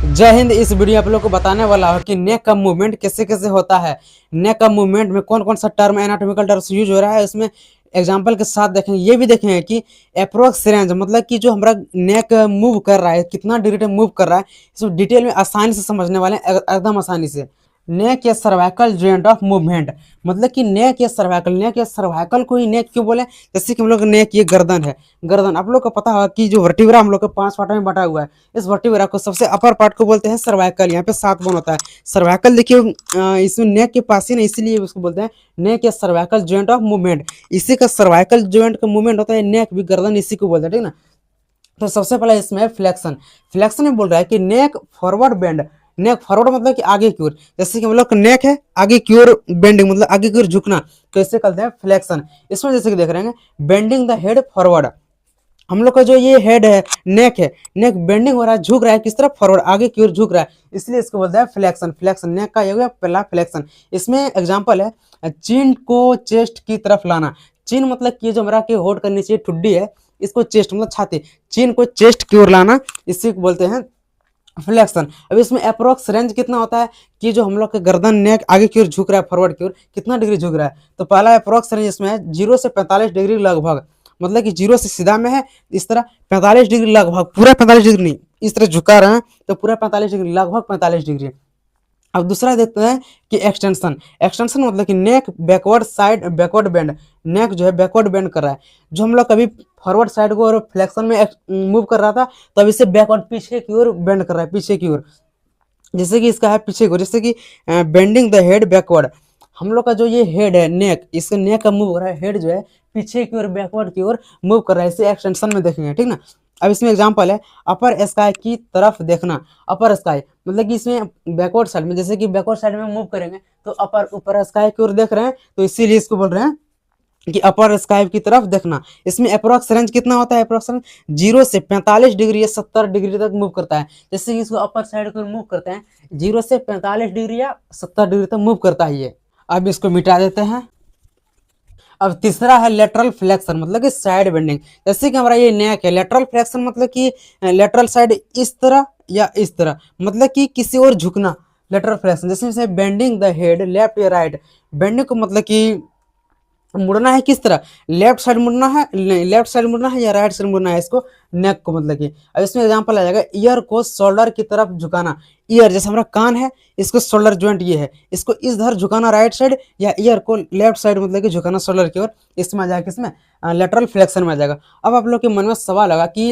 जय हिंद। इस वीडियो आप लोग को बताने वाला हूँ कि नेक का मूवमेंट कैसे कैसे होता है। नेक का मूवमेंट में कौन कौन सा टर्म एनाटॉमिकल टर्म्स यूज हो रहा है, इसमें एग्जांपल के साथ देखेंगे। ये भी देखेंगे कि अप्रोक्स रेंज मतलब कि जो हमारा नेक मूव कर रहा है, कितना डिग्री मूव कर रहा है, इसमें डिटेल में आसानी से समझने वाले हैं, एकदम आसानी से। नेक या सर्वाइकल जॉइंट ऑफ मूवमेंट मतलब कि नेक या सर्वाइकल को ही नेक क्यों बोले, जैसे कि हम लोग नेक ये गर्दन है। गर्दन आप लोग को पता होगा कि जो वर्टिब्रा हम लोग को 5 पार्ट में बटा हुआ है, इस वर्टिब्रा को सबसे अपर पार्ट को बोलते हैं सर्वाइकल। यहाँ पे 7 बोन होता है सर्वाइकल। देखिए इसमें नेक के पास ही ना, इसीलिए उसको बोलते हैं नेक या सर्वाइकल जॉइंट ऑफ मूवमेंट। इसी का सर्वाइकल जॉइंट का मूवमेंट होता है, नेक भी गर्दन इसी को बोलते हैं, ठीक ना। तो सबसे पहले इसमें फ्लेक्शन। फ्लेक्शन में बोल रहा है कि नेक फॉरवर्ड बेंड। नेक फॉरवर्ड मतलब कि आगे की ओर, जैसे कि हम लोग का नेक है आगे की ओर बेंडिंग मतलब आगे की ओर झुकना, तो इसे कहते हैं फ्लेक्शन। इसमें जैसे कि देख रहे हैं बेंडिंग द हेड फॉरवर्ड। हम लोग का जो ये हेड है, नेक है, नेक बेंडिंग हो रहा है, झुक रहा है किस तरफ, फॉरवर्ड आगे की ओर झुक रहा है, इसलिए इसको बोलते हैं फ्लेक्शन। फ्लेक्शन नेक का ये हो गया पहला फ्लेक्शन। इसमें एग्जांपल है चिन को चेस्ट की तरफ लाना। चिन मतलब कि जो हमारा के होठ का नीचे ठुड्डी है, इसको चेस्ट मतलब छाती, चिन को चेस्ट की ओर लाना, इसी को बोलते हैं फ्लेक्शन। अब इसमें अप्रोक्स रेंज कितना होता है कि जो हम लोग का गर्दन नेक आगे की ओर झुक रहा है, फॉरवर्ड की ओर कितना डिग्री झुक रहा है, तो पहला अप्रोक्स रेंज इसमें है 0 से 45 डिग्री लगभग। मतलब कि 0 से सीधा में है इस तरह 45 डिग्री लगभग, पूरा 45 डिग्री नहीं, इस तरह झुका रहे हैं तो पूरा 45 डिग्री, लगभग 45 डिग्री। अब दूसरा देखते हैं कि एक्सटेंशन। एक्सटेंशन मतलब कि नेक बैकवर्ड साइड बैकवर्ड बेंड। नेक जो है बैकवर्ड बेंड कर रहा है, जो हम लोग कभी फॉरवर्ड साइड को और फ्लेक्शन में मूव कर रहा था, तो अब इसे बैकवर्ड पीछे की ओर बेंड कर रहा है, पीछे की ओर। जैसे कि इसका है पीछे की ओर, जैसे कि बेंडिंग द हेड बैकवर्ड। हम लोग का जो ये हेड है नेक, इसका नेक का मूव हो रहा है, हेड जो है पीछे की ओर बैकवर्ड की ओर मूव कर रहा है, इसे एक्सटेंशन में देखेंगे, ठीक ना। अब इसमें एग्जांपल है अपर स्काई की तरफ देखना। अपर स्काई मतलब कि इसमें बैकवर्ड साइड में, जैसे कि बैकवर्ड साइड में मूव करेंगे तो अपर ऊपर स्काई की ओर देख रहे हैं, तो इसीलिए इसको बोल रहे हैं कि अपर स्काई की तरफ देखना। इसमें अप्रोक्स रेंज कितना होता है, अप्रोक्स रेंज 0 से 45 डिग्री या 70 डिग्री तक मूव करता है। जैसे कि इसको अपर साइड को मूव करते हैं 0 से 45 डिग्री या 70 डिग्री तक मूव करता है ये। अब इसको मिटा देते हैं। अब तीसरा है लेटरल फ्लेक्शन मतलब कि साइड बेंडिंग। जैसे कि हमारा ये नेक है, लेटरल फ्लेक्शन मतलब कि लेटरल साइड इस तरह या इस तरह, मतलब कि किसी और झुकना, लेटरल फ्लेक्शन। जैसे बेंडिंग द हेड लेफ्ट या राइट। बेंडिंग को मतलब कि मुड़ना है किस तरह, लेफ्ट साइड मुड़ना है, लेफ्ट साइड मुड़ना है या राइट साइड मुड़ना है, इसको नेक को मतलब कि। अब इसमें एग्जांपल आ जाएगा ईयर को शोल्डर की तरफ झुकाना। ईयर जैसे हमारा कान है, इसको शोल्डर जॉइंट ये है, इसको इस धर झुकाना राइट साइड, या ईयर को लेफ्ट साइड मतलब कि झुकाना शोल्डर की ओर, इसमें आ जाएगा किसमें, लेटरल फ्लेक्शन में आ जाएगा। अब आप लोग के मन में सवाल होगा कि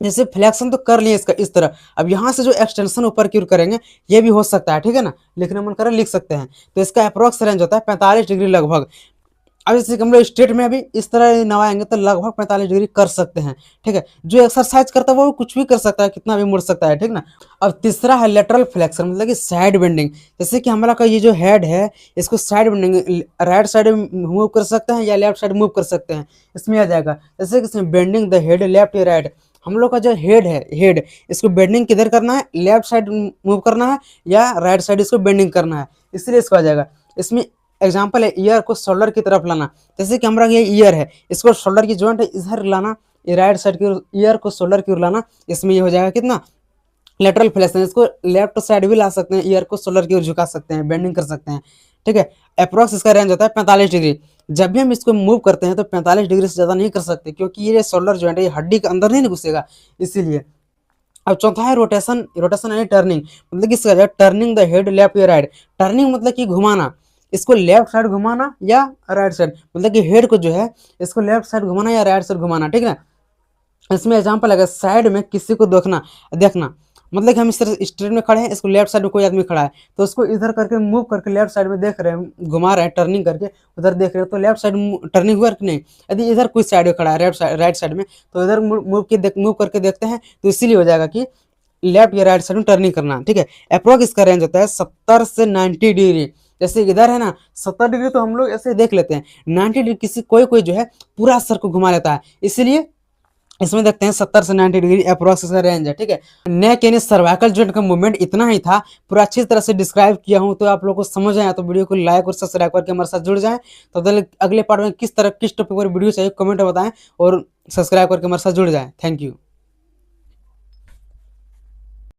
जैसे फ्लेक्शन तो कर लिए इसका इस तरह, अब यहाँ से जो एक्सटेंशन ऊपर की ओर करेंगे ये भी हो सकता है, ठीक है ना, लिखने मन करे लिख सकते हैं। तो इसका अप्रोक्स रेंज होता है 45 डिग्री लगभग। अब जैसे हम लोग स्ट्रेट में भी इस तरह नवाएंगे तो लगभग 45 डिग्री कर सकते हैं, ठीक है। जो एक्सरसाइज करता है वो कुछ भी कर सकता है, कितना भी मुड़ सकता है, ठीक ना। अब तीसरा है लेटरल फ्लेक्शन मतलब कि साइड बेंडिंग। जैसे कि हमारा का ये जो हेड है, इसको side bending, right side move कर सकते हैं या लेफ्ट साइड मूव कर सकते हैं, इसमें आ जाएगा। जैसे कि इसमें बेंडिंग द हेड लेफ्ट या राइट। हम लोग का जो हेड है, हेड इसको बेंडिंग किधर करना है, लेफ्ट साइड मूव करना है या राइट साइड इसको बेंडिंग करना है, इसलिए इसको आ जाएगा। इसमें एग्जाम्पल है ईयर को शोल्डर की तरफ लाना। जैसे कि हमारा ये ईयर है, इसको शोल्डर की जॉइंट है इधर लाना, ये राइट साइड की ईयर को शोल्डर की ओर लाना, इसमें ये हो जाएगा कितना, लेटरल फ्लेक्शन। इसको लेफ्ट साइड भी ला सकते हैं, ईयर को शोल्डर की ओर झुका सकते हैं, बेंडिंग कर सकते हैं, ठीक है। अप्रोक्स इसका रेंज होता है 45 डिग्री। जब भी हम इसको मूव करते हैं तो 45 डिग्री से ज़्यादा नहीं कर सकते, क्योंकि ये शोल्डर जॉइंट है, ये हड्डी के अंदर नहीं घुसेगा, इसीलिए। अब चौथा है रोटेशन। रोटेशन यानी टर्निंग मतलब कि इसका टर्निंग द हेड लेफ्ट या राइट। टर्निंग मतलब कि घुमाना, इसको लेफ्ट साइड घुमाना या राइट साइड, मतलब कि हेड को जो है इसको लेफ्ट साइड घुमाना या राइट साइड घुमाना, ठीक है। इसमें एग्जांपल है साइड में किसी को देखना मतलब कि हम इस तरह स्ट्रेट में खड़े हैं, इसको लेफ्ट साइड में कोई आदमी खड़ा है तो उसको इधर करके मूव करके लेफ्ट साइड में देख रहे हैं, घुमा रहे हैं टर्निंग करके, उधर देख रहे हैं तो लेफ्ट साइड टर्निंग हुआ कि नहीं। यदि इधर कोई साइड में खड़ा है राइट साइड में, तो इधर मूव करके देखते हैं, तो इसीलिए हो जाएगा कि लेफ्ट या राइट साइड में टर्निंग करना, ठीक है। अप्रोक्स इसका रेंज होता है 70 से 90 डिग्री। जैसे इधर है ना 70 डिग्री तो हम लोग ऐसे देख लेते हैं, 90 डिग्री किसी कोई जो है पूरा सर को घुमा लेता है, इसलिए इसमें देखते हैं 70 से 90 डिग्री अप्रोक्स इसका रेंज है, ठीक है। नेक यानी सर्वाइकल जॉइंट का मूवमेंट इतना ही था, पूरा अच्छी तरह से डिस्क्राइब किया हूं, तो आप लोग को समझ आया तो वीडियो को लाइक और सब्सक्राइब करके हमारे साथ जुड़ जाएं। तो अगले पार्ट में किस टॉपिक पर वीडियो चाहिए कमेंट में बताएं और सब्सक्राइब करके हमारे साथ जुड़ जाएं। Thank you.